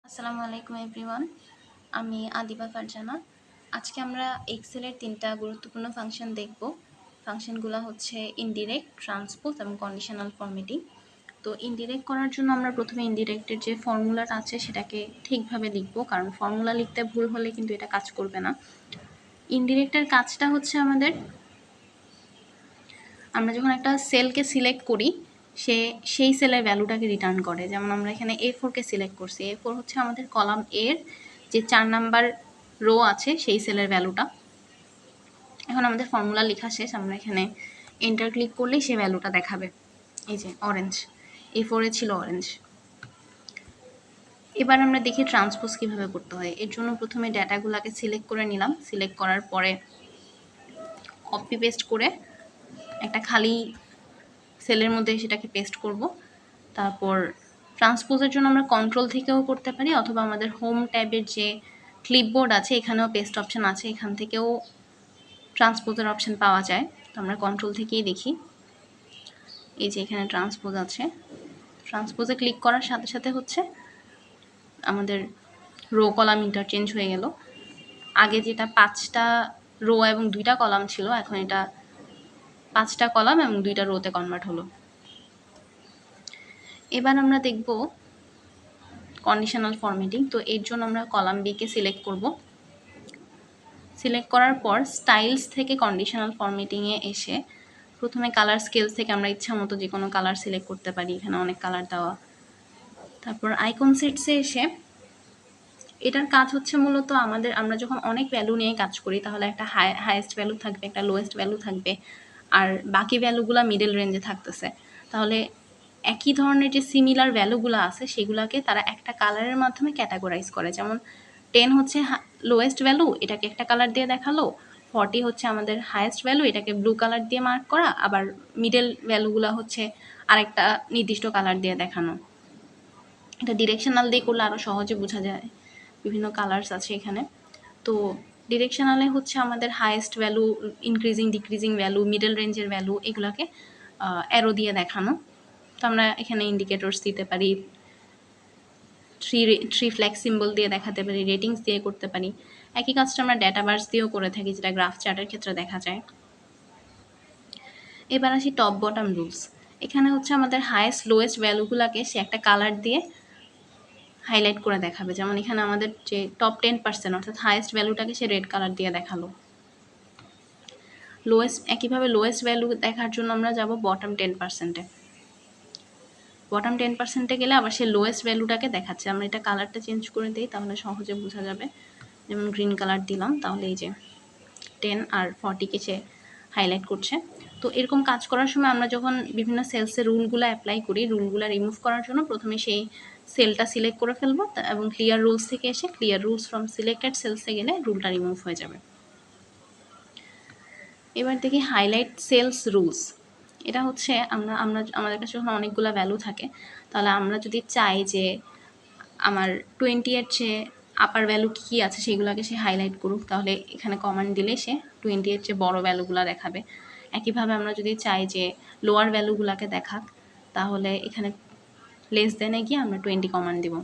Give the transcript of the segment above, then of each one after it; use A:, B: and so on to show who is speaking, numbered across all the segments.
A: আসসালামু আলাইকুম এভরিওয়ান। আমি আদিবা ফারজানা। আজকে আমরা এক্সেলের 3টা গুরুত্বপূর্ণ ফাংশন দেখব। ফাংশনগুলো হচ্ছে ইনডিরেক্ট, ট্রান্সপোজ এবং কন্ডিশনাল ফরম্যাটিং। তো ইনডিরেক্ট করার জন্য আমরা প্রথমে ইনডিরেক্টের যে ফর্মুলাটা আছে সেটাকে ঠিকভাবে লিখব, কারণ ফর্মুলা লিখতে ভুল হলে কিন্তু এটা কাজ করবে না। ইনডিরেক্টের কাজটা হচ্ছে আমরা যখন একটা সেলকে সিলেক্ট করি সেই সেলের ভ্যালুটাকে রিটার্ন করে। যেমন আমরা এখানে A4কে সিলেক্ট করছি, A4 হচ্ছে আমাদের কলাম এর যে 4 নাম্বার রো আছে সেই সেলের ভ্যালুটা। এখন আমাদের ফর্মুলা লেখা শেষ, আমরা এখানে এন্টার ক্লিক করলেই সেই ভ্যালুটা দেখাবে। এই যে অরেঞ্জ, A4-এ ছিল অরেঞ্জ। এবার আমরা দেখি ট্রান্সপোজ কীভাবে করতে হয়। এর জন্য প্রথমে ডেটাগুলোকে সিলেক্ট করে নিলাম, সিলেক্ট করার পরে কপি পেস্ট করে একটা খালি সেলের মধ্যে সেটাকে পেস্ট করব। তারপর ট্রান্সপোজের জন্য আমরা কন্ট্রোল থেকেও করতে পারি, অথবা আমাদের হোম ট্যাবের যে ক্লিপবোর্ড আছে এখানেও পেস্ট অপশান আছে, এখান থেকেও ট্রান্সপোজের অপশান পাওয়া যায়। তো আমরা কন্ট্রোল থেকেই দেখি। এই যে এখানে ট্রান্সপোজ আছে, ট্রান্সপোজে ক্লিক করার সাথে সাথে হচ্ছে আমাদের রো কলাম ইন্টারচেঞ্জ হয়ে গেল। আগে যেটা 5টা রো এবং 2টা কলাম ছিল, এখন এটা 5টা কলাম এবং 2টা রোতে কনভার্ট হলো। এবার আমরা দেখব কন্ডিশনাল ফরম্যাটিং। তো এর জন্য আমরা কলাম বিকে সিলেক্ট করব। সিলেক্ট করার পর স্টাইলস থেকে কন্ডিশনাল ফরম্যাটিংয়ে এসে প্রথমে কালার স্কেলস থেকে আমরা ইচ্ছা মতো যে কোনো কালার সিলেক্ট করতে পারি, এখানে অনেক কালার দেওয়া। তারপর আইকন সেটসে এসে এটার কাজ হচ্ছে মূলত আমরা যখন অনেক ভ্যালু নিয়ে কাজ করি তাহলে একটা হাইয়েস্ট ভ্যালু থাকবে, একটা লোয়েস্ট ভ্যালু থাকবে, আর বাকি ভ্যালুগুলো মিডল রেঞ্জে থাকতেছে। তাহলে একই ধরনের যে সিমিলার ভ্যালুগুলো আছে সেগুলোকে তারা একটা কালারের মাধ্যমে ক্যাটাগরাইজ করে। যেমন 10 হচ্ছে লোয়েস্ট ভ্যালু, এটাকে একটা কালার দিয়ে দেখালো। 40 হচ্ছে আমাদের হাইয়েস্ট ভ্যালু, এটাকে ব্লু কালার দিয়ে মার্ক করা। আবার মিডল ভ্যালুগুলো হচ্ছে আরেকটা নির্দিষ্ট কালার দিয়ে দেখানো। এটা ডিরেকশনাল দিয়ে করলে আরও সহজে বোঝা যায়। বিভিন্ন কালার্স আছে এখানে। তো ডিরেকশনালে হচ্ছে আমাদের highest value, increasing decreasing value, middle রেঞ্জের ভ্যালু, এগুলোকে অ্যারো দিয়ে দেখানো। তো আমরা এখানে ইন্ডিকেটরস দিতে পারি, থ্রি ফ্ল্যাগ সিম্বল দিয়ে দেখাতে পারি, রেটিংস দিয়ে করতে পারি। একই কাজটা আমরা ডেটাবার্স দিয়েও করে থাকি, যেটা গ্রাফ চার্টের ক্ষেত্রে দেখা যায়। এবার আসি টপ বটম রুলস। এখানে হচ্ছে আমাদের হাইয়েস্ট লোয়েস্ট ভ্যালুগুলোকে সে একটা কালার দিয়ে হাইলাইট করে দেখাবে। যেমন এখানে আমাদের যে টপ 10% অর্থাৎ হাইয়েস্ট ভ্যালুটাকে সে রেড কালার দিয়ে দেখালো। একইভাবে লোয়েস্ট ভ্যালু দেখার জন্য আমরা যাব বটম 10%-এ। বটম 10%-এ গেলে আবার সে লোয়েস্ট ভ্যালুটাকে দেখাচ্ছে। আমরা এটা কালারটা চেঞ্জ করে দিই, তাহলে সহজে বোঝা যাবে। যেমন গ্রিন কালার দিলাম, তাহলে এই যে 10 আর 40-কে সে হাইলাইট করছে। তো এরকম কাজ করার সময় আমরা যখন বিভিন্ন সেলসে রুলগুলো অ্যাপ্লাই করি, রুলগুলো রিমুভ করার জন্য প্রথমে সেই সেলটা সিলেক্ট করে ফেলবো এবং ক্লিয়ার রুলস থেকে এসে ক্লিয়ার রুলস ফ্রম সিলেক্টেড সেলসে গেলে রুলটা রিমুভ হয়ে যাবে। এবার দেখি হাইলাইট সেলস রুলস। এটা হচ্ছে আমাদের কাছে যখন অনেকগুলো ভ্যালু থাকে, তাহলে আমরা যদি চাই যে আমার 20-এর চেয়ে আপার ভ্যালু কী আছে সেগুলোকে সে হাইলাইট করুক, তাহলে এখানে কমান্ড দিলে সে 20-এর চেয়ে বড়ো ভ্যালুগুলো দেখাবে। একইভাবে আমরা যদি চাই যে লোয়ার ভ্যালুগুলোকে দেখাক, তাহলে এখানে লেস দেনে গিয়ে আমরা 20 কমান্ড দিব।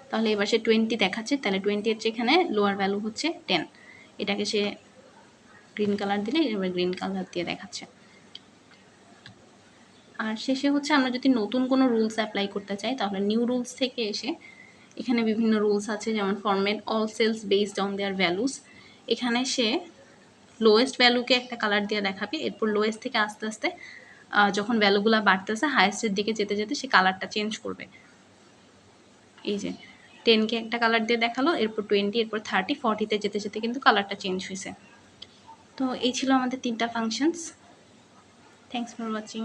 A: তাহলে এবার সে 20 দেখাচ্ছে, তাহলে 20-এর চেয়ে এখানে লোয়ার ভ্যালু হচ্ছে 10। এটাকে সে গ্রিন কালার দিলে এবার গ্রিন কালার দিয়ে দেখাচ্ছে। আর শেষে হচ্ছে আমরা যদি নতুন কোনো রুলস অ্যাপ্লাই করতে চাই, তাহলে নিউ রুলস থেকে এসে এখানে বিভিন্ন রুলস আছে, যেমন format all sales based on their values. এখানে সে লোয়েস্ট ভ্যালুকে একটা কালার দিয়ে দেখাবে, এরপর লোয়েস্ট থেকে আস্তে আস্তে যখন ভ্যালুগুলো বাড়তেছে হাইয়েস্টের দিকে যেতে যেতে সে কালারটা চেঞ্জ করবে। এই যে 10-কে একটা কালার দিয়ে দেখালো, এরপর 20, এরপর 30, 40-তে যেতে যেতে কিন্তু কালারটা চেঞ্জ হয়েছে। তো এই ছিল আমাদের 3টা ফাংশনস। Thanks for watching.